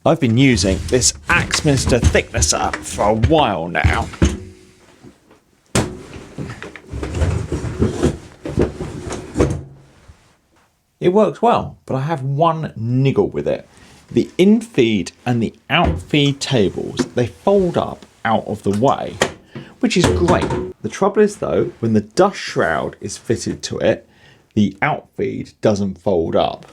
I've been using this Axminster thicknesser for a while now. It works well, but I have one niggle with it. The in-feed and the out-feed tables, they fold up out of the way, which is great. The trouble is though, when the dust shroud is fitted to it, the out-feed doesn't fold up.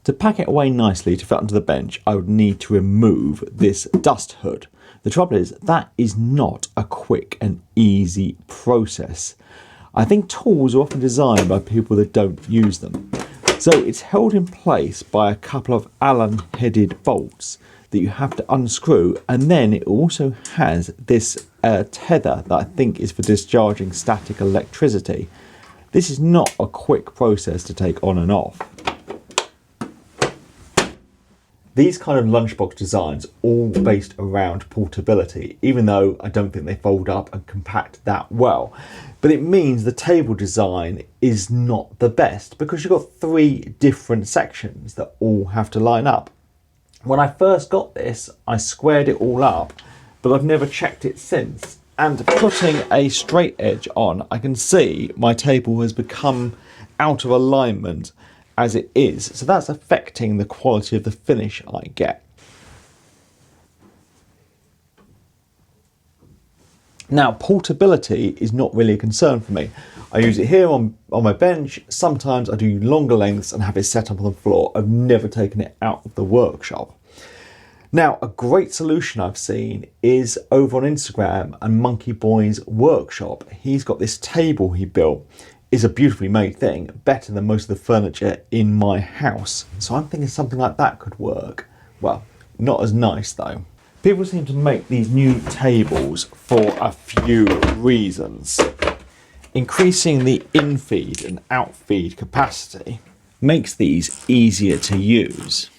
To pack it away nicely to fit onto the bench, I would need to remove this dust hood. The trouble is, that is not a quick and easy process. I think tools are often designed by people that don't use them. So it's held in place by a couple of Allen-headed bolts that you have to unscrew, and then it also has this tether that I think is for discharging static electricity. This is not a quick process to take on and off. These kind of lunchbox designs are all based around portability, even though I don't think they fold up and compact that well. But it means the table design is not the best because you've got 3 different sections that all have to line up. When I first got this, I squared it all up, but I've never checked it since. And putting a straight edge on, I can see my table has become out of alignment as it is, so that's affecting the quality of the finish I get. Now, portability is not really a concern for me. I use it here on my bench. Sometimes I do longer lengths and have it set up on the floor. I've never taken it out of the workshop. Now, a great solution I've seen is over on Instagram and Monkey Boy's workshop. He's got this table he built. Is a beautifully made thing, better than most of the furniture in my house. So I'm thinking something like that could work. Well, not as nice though. People seem to make these new tables for a few reasons. Increasing the in-feed and out-feed capacity makes these easier to use.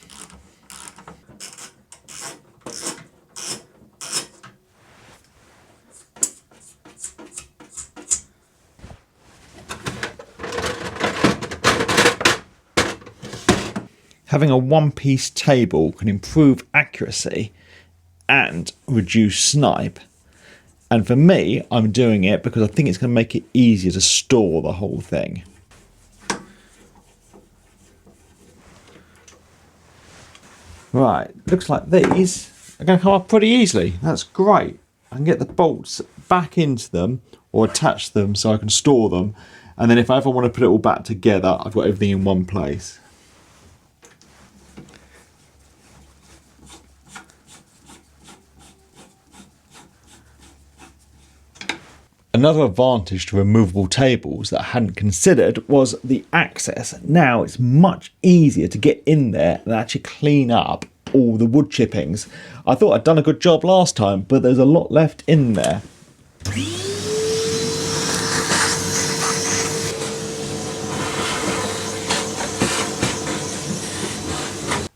Having a one-piece table can improve accuracy and reduce snipe. And for me, I'm doing it because I think it's going to make it easier to store the whole thing. Right, looks like these are going to come off pretty easily. That's great. I can get the bolts back into them or attach them so I can store them. And then if I ever want to put it all back together, I've got everything in one place. Another advantage to removable tables that I hadn't considered was the access. Now it's much easier to get in there and actually clean up all the wood chippings. I thought I'd done a good job last time, but there's a lot left in there.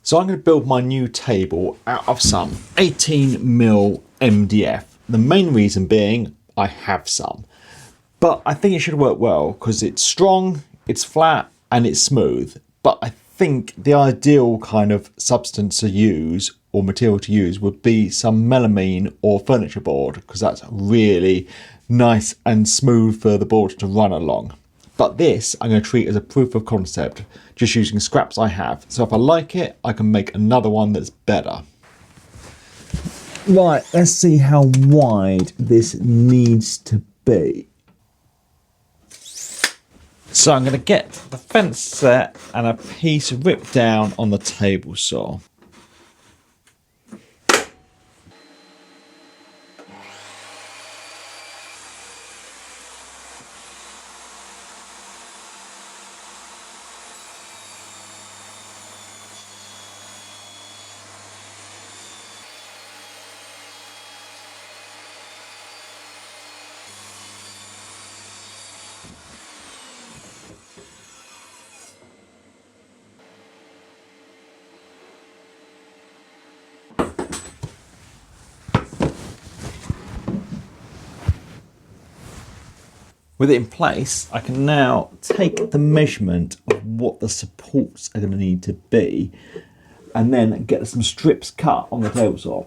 So I'm going to build my new table out of some 18mm MDF. The main reason being I have some, but I think it should work well because it's strong, it's flat and it's smooth. But I think the ideal kind of substance to use or material to use would be some melamine or furniture board because that's really nice and smooth for the board to run along. But this I'm going to treat as a proof of concept, just using scraps I have. So if I like it, I can make another one that's better. Right, let's see how wide this needs to be. So I'm going to get the fence set and a piece ripped down on the table saw. With it in place, I can now take the measurement of what the supports are going to need to be, and then get some strips cut on the table saw.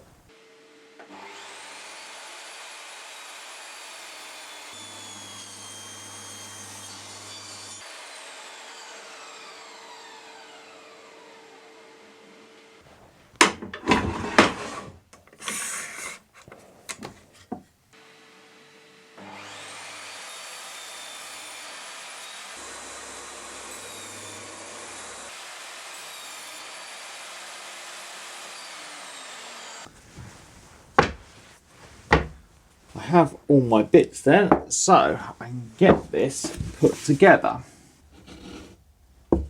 I have all my bits then, so I can get this put together. I'm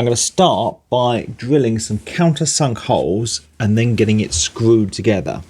going to start by drilling some countersunk holes and then getting it screwed together.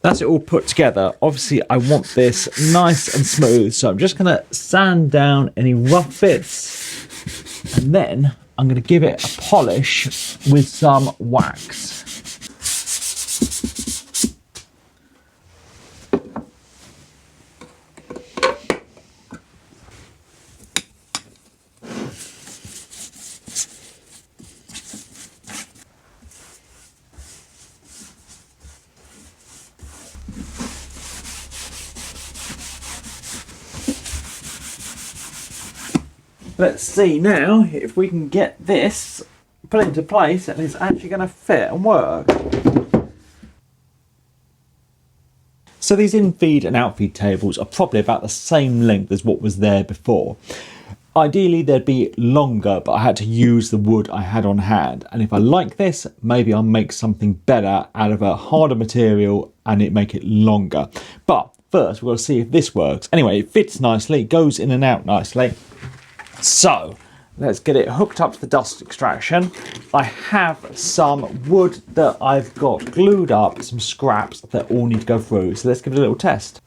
That's it all put together. Obviously, I want this nice and smooth, so I'm just going to sand down any rough bits, and then I'm going to give it a polish with some wax. Let's see now if we can get this put into place and it's actually going to fit and work. So these in-feed and out-feed tables are probably about the same length as what was there before. Ideally they'd be longer, but I had to use the wood I had on hand, and if I like this, maybe I'll make something better out of a harder material and make it longer. But first we'll see if this works. Anyway, it fits nicely, it goes in and out nicely. So let's get it hooked up to the dust extraction. I have some wood that I've got glued up, some scraps that all need to go through. So let's give it a little test.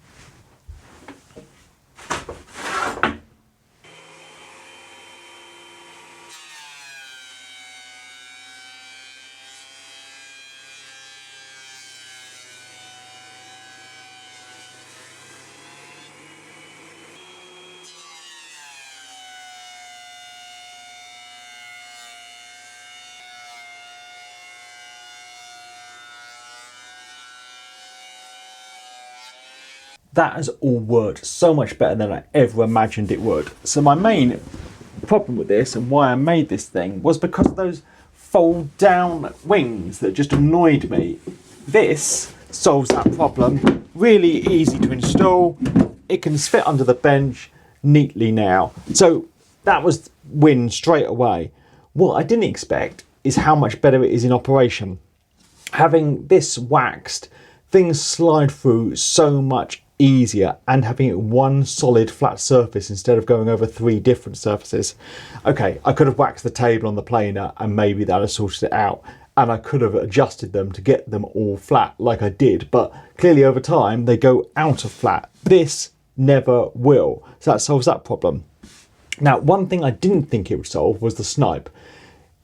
That has all worked so much better than I ever imagined it would. So my main problem with this and why I made this thing was because of those fold down wings that just annoyed me. This solves that problem. Really easy to install. It can fit under the bench neatly now. So that was win straight away. What I didn't expect is how much better it is in operation. Having this waxed, things slide through so much easier, and having it one solid flat surface instead of going over 3 different surfaces. Okay, I could have waxed the table on the planer and maybe that would have sorted it out, and I could have adjusted them to get them all flat like I did, but clearly over time they go out of flat. This never will, so that solves that problem. Now, one thing I didn't think it would solve was the snipe.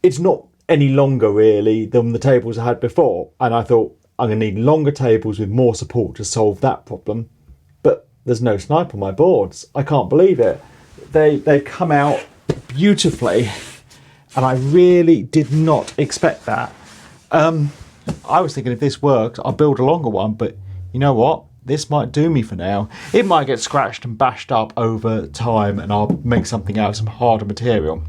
It's not any longer really than the tables I had before, and I thought I'm going to need longer tables with more support to solve that problem. But there's no snipe on my boards. I can't believe it. They come out beautifully, and I really did not expect that. I was thinking if this works, I'll build a longer one, but you know what? This might do me for now. It might get scratched and bashed up over time, and I'll make something out of some harder material.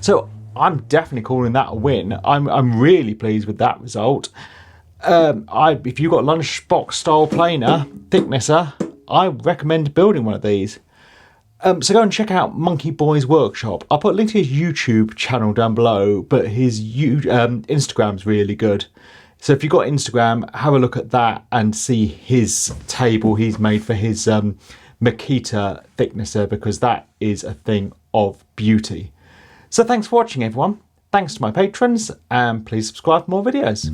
So I'm definitely calling that a win. I'm really pleased with that result. If you've got lunchbox style planer, thicknesser, I recommend building one of these. So go and check out Monkey Boy's workshop. I'll put a link to his YouTube channel down below, but his Instagram's really good. So if you've got Instagram, have a look at that and see his table he's made for his Makita thicknesser, because that is a thing of beauty. So thanks for watching, everyone. Thanks to my patrons, and please subscribe for more videos.